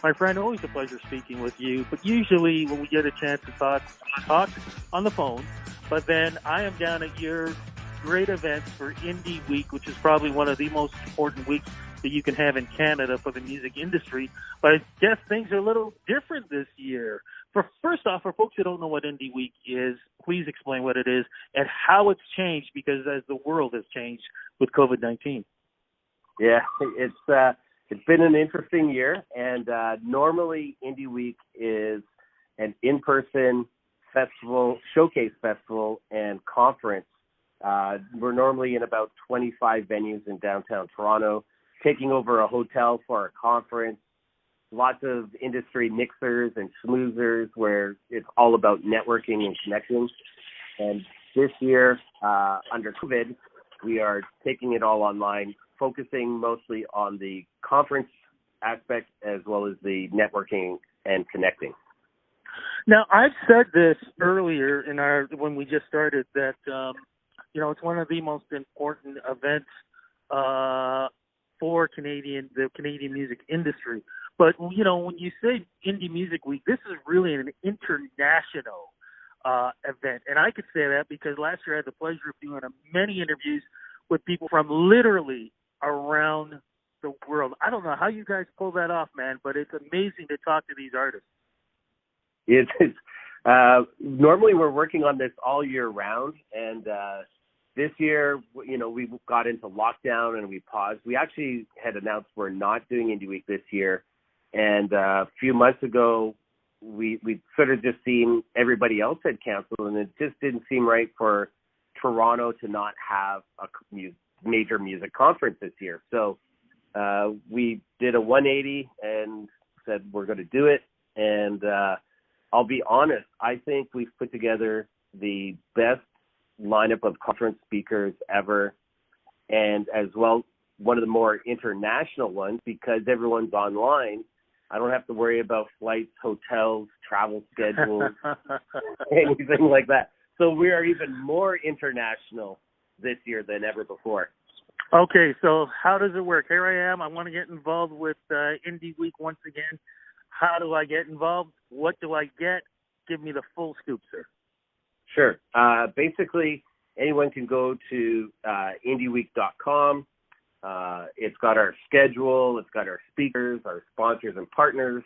My friend, always a pleasure speaking with you. But usually when we get a chance to talk on the phone. But then I am down at your great events for Indie Week, which is probably one of the most important weeks that you can have in Canada for the music industry. But I guess things are a little different this year. First off, for folks who don't know what Indie Week is, please explain what it is and how it's changed, because as the world has changed with COVID-19. Yeah, it's been an interesting year, and normally Indie Week is an in-person festival, showcase festival, and conference. We're normally in about 25 venues in downtown Toronto, taking over a hotel for a conference. Lots of industry mixers and schmoozers where it's all about networking and connecting. And this year, under COVID, we are taking it all online, focusing mostly on the conference aspect as well as the networking and connecting. Now, I've said this earlier when we just started that, it's one of the most important events for the Canadian music industry. But, when you say Indie Music Week, this is really an international event. And I could say that because last year I had the pleasure of doing many interviews with people from literally around the world. I don't know how you guys pull that off, man, but it's amazing to talk to these artists. It's normally we're working on this all year round, and this year, we got into lockdown and we paused. We actually had announced we're not doing Indie Week this year, and a few months ago, we sort of just seen everybody else had canceled, and it just didn't seem right for Toronto to not have a major music conference this year. So we did a 180 and said we're going to do it. And I'll be honest, I think we've put together the best lineup of conference speakers ever, and as well one of the more international ones, because everyone's online. I don't have to worry about flights, hotels, travel schedules, anything like that. So we are even more international this year than ever before. Okay, so how does it work? Here I am. I want to get involved with Indie Week once again. How do I get involved? What do I get? Give me the full scoop, sir. Sure. Basically, anyone can go to indieweek.com. It's got our schedule. It's got our speakers, our sponsors, and partners.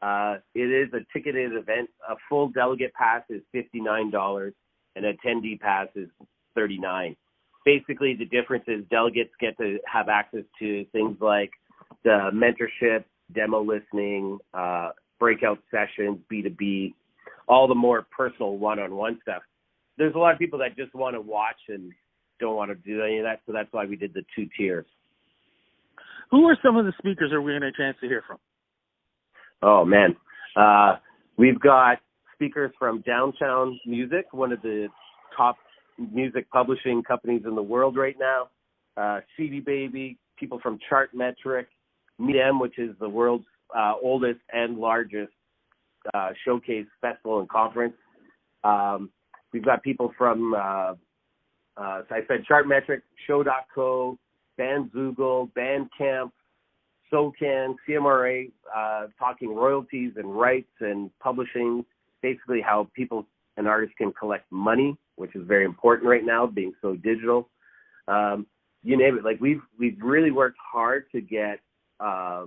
It is a ticketed event. A full delegate pass is $59, and an attendee pass is $39. Basically, the difference is delegates get to have access to things like the mentorship, demo listening, breakout sessions, B2B, all the more personal one-on-one stuff. There's a lot of people that just want to watch and don't want to do any of that, so that's why we did the 2 tiers. Who are some of the speakers are we going to get a chance to hear from? Oh, man. We've got speakers from Downtown Music, one of the top music publishing companies in the world right now, CD Baby, people from Chartmetric, Meet which is the world's oldest and largest showcase festival and conference. We've got people from, as I said, Chartmetric, Show.co, Bandzoogle, Bandcamp, SoCan, CMRA, talking royalties and rights and publishing, basically how people and artists can collect money, which is very important right now, being so digital. You name it. Like we've really worked hard to get a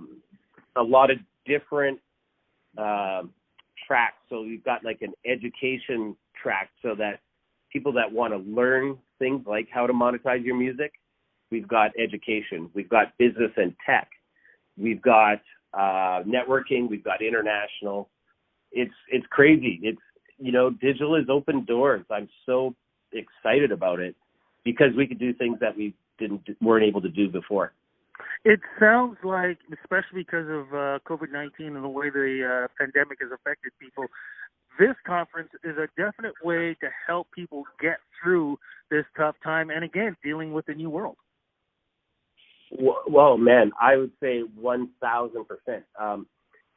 lot of different tracks. So we've got like an education track so that people that want to learn things like how to monetize your music, we've got education. We've got business and tech. We've got networking. We've got international. It's crazy. It's, digital has opened doors. I'm so excited about it because we could do things that we weren't able to do before. It sounds like, especially because of COVID-19 and the way the pandemic has affected people, this conference is a definite way to help people get through this tough time and, again, dealing with the new world. Well, man, I would say 1,000%.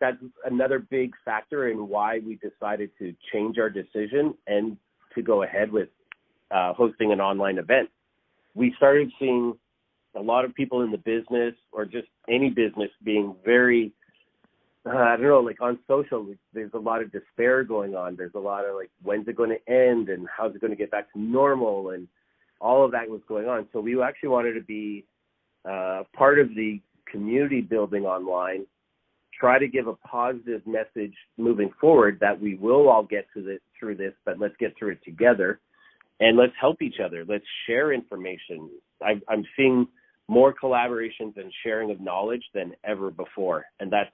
That's another big factor in why we decided to change our decision and to go ahead with hosting an online event. We started seeing a lot of people in the business or just any business being very I don't know, like on social, there's a lot of despair going on. There's a lot of like, when's it going to end and how's it going to get back to normal? And all of that was going on. So we actually wanted to be part of the community building online, try to give a positive message moving forward that we will all get through this, but let's get through it together and let's help each other. Let's share information. I'm seeing more collaborations and sharing of knowledge than ever before. And that's,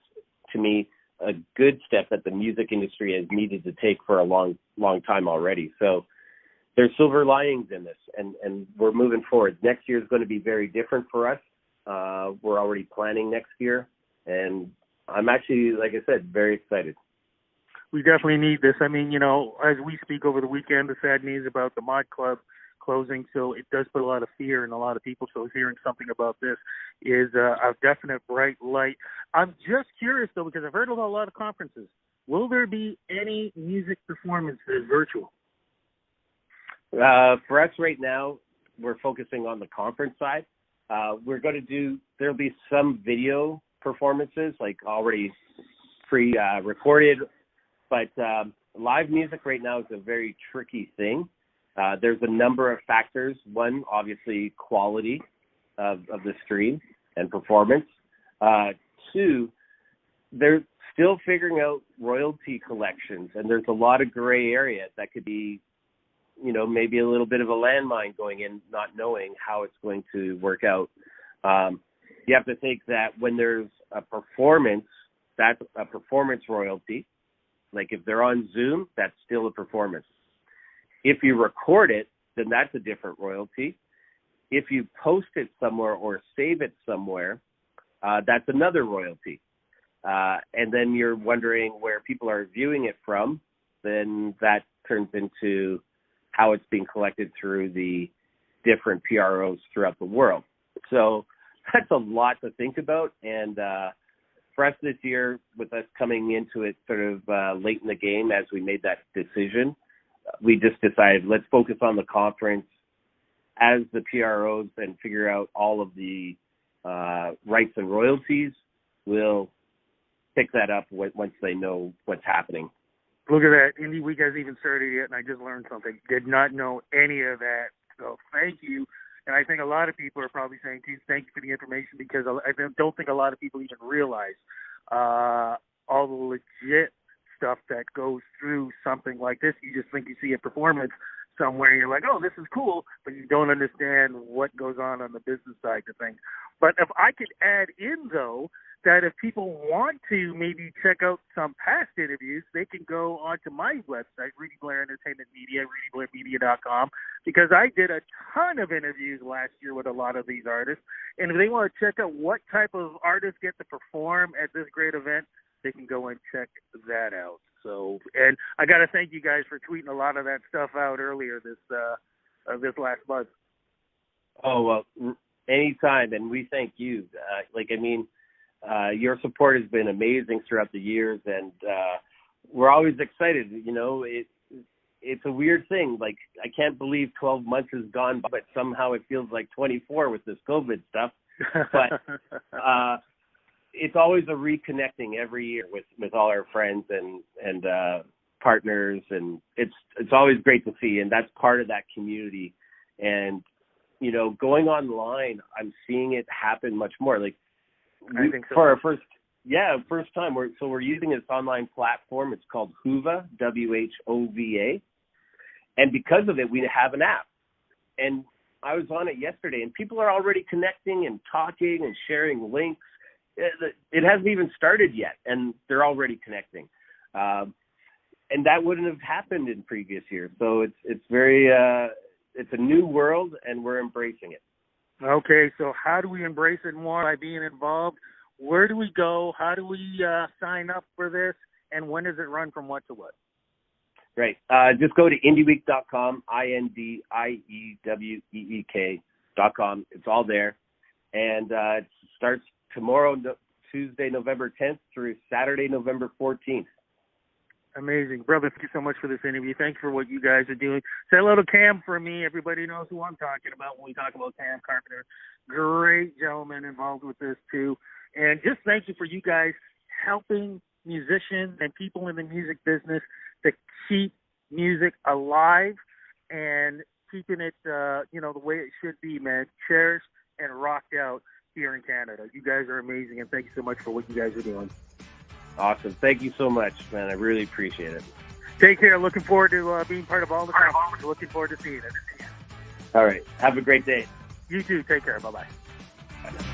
to me, a good step that the music industry has needed to take for a long, long time already. So there's silver linings in this, and we're moving forward. Next year is going to be very different for us. We're already planning next year, and I'm actually, like I said, very excited. We definitely need this. I mean, as we speak over the weekend, the sad news about the Mod Club closing, so it does put a lot of fear in a lot of people. So hearing something about this is a definite bright light. I'm just curious, though, because I've heard about a lot of conferences. Will there be any music performances virtual? For us right now, we're focusing on the conference side. We're going to there'll be some video performances, like already pre-recorded, but live music right now is a very tricky thing. There's a number of factors. One, obviously, quality of the stream and performance. Two, they're still figuring out royalty collections, and there's a lot of gray area that could be, maybe a little bit of a landmine going in, not knowing how it's going to work out. You have to think that when there's a performance, that's a performance royalty. Like if they're on Zoom, that's still a performance. If you record it, then that's a different royalty. If you post it somewhere or save it somewhere, that's another royalty. And then you're wondering where people are viewing it from, then that turns into how it's being collected through the different PROs throughout the world. So that's a lot to think about. And for us this year, with us coming into it sort of late in the game as we made that decision, we just decided let's focus on the conference as the PROs and figure out all of the rights and royalties. We'll pick that up once they know what's happening. Look at that. Indie Week hasn't even started yet, and I just learned something. Did not know any of that. So thank you. And I think a lot of people are probably saying, geez, thank you for the information, because I don't think a lot of people even realize all the legit stuff that goes through something like this. You just think you see a performance somewhere, and you're like, oh, this is cool, but you don't understand what goes on the business side of things. But if I could add in, though, that if people want to maybe check out some past interviews, they can go onto my website, Rudy Blair Entertainment Media, RudyBlairMedia.com, because I did a ton of interviews last year with a lot of these artists. And if they want to check out what type of artists get to perform at this great event, they can go and check that out. So, and I got to thank you guys for tweeting a lot of that stuff out earlier this last month. Oh, well, anytime. And we thank you. Your support has been amazing throughout the years, and we're always excited. It's a weird thing. Like, I can't believe 12 months has gone by, but somehow it feels like 24 with this COVID stuff. But it's always a reconnecting every year with all our friends and partners, and it's always great to see, and that's part of that community. And going online, I'm seeing it happen much more. Like, I think so. For our first time, we're using this online platform. It's called Whova, WHOVA, and because of it, we have an app. And I was on it yesterday, and people are already connecting and talking and sharing links. It hasn't even started yet, and they're already connecting. And that wouldn't have happened in previous years. So it's very it's a new world, and we're embracing it. Okay, so how do we embrace it more by being involved? Where do we go? How do we sign up for this? And when does it run from what to what? Right. Just go to indieweek.com, INDIEWEEK.com. It's all there. And it starts tomorrow, Tuesday, November 10th through Saturday, November 14th. Amazing. Brother, thank you so much for this interview. Thanks for what you guys are doing. Say hello to Cam for me. Everybody knows who I'm talking about when we talk about Cam Carpenter. Great gentleman involved with this, too. And just thank you for you guys helping musicians and people in the music business to keep music alive and keeping it, the way it should be, man. Cherished and rocked out here in Canada. You guys are amazing, and thank you so much for what you guys are doing. Awesome. Thank you so much, man. I really appreciate it. Take care. Looking forward to being part of all the conferences. Looking forward to seeing it. All right. Have a great day. You too. Take care. Bye-bye. Bye.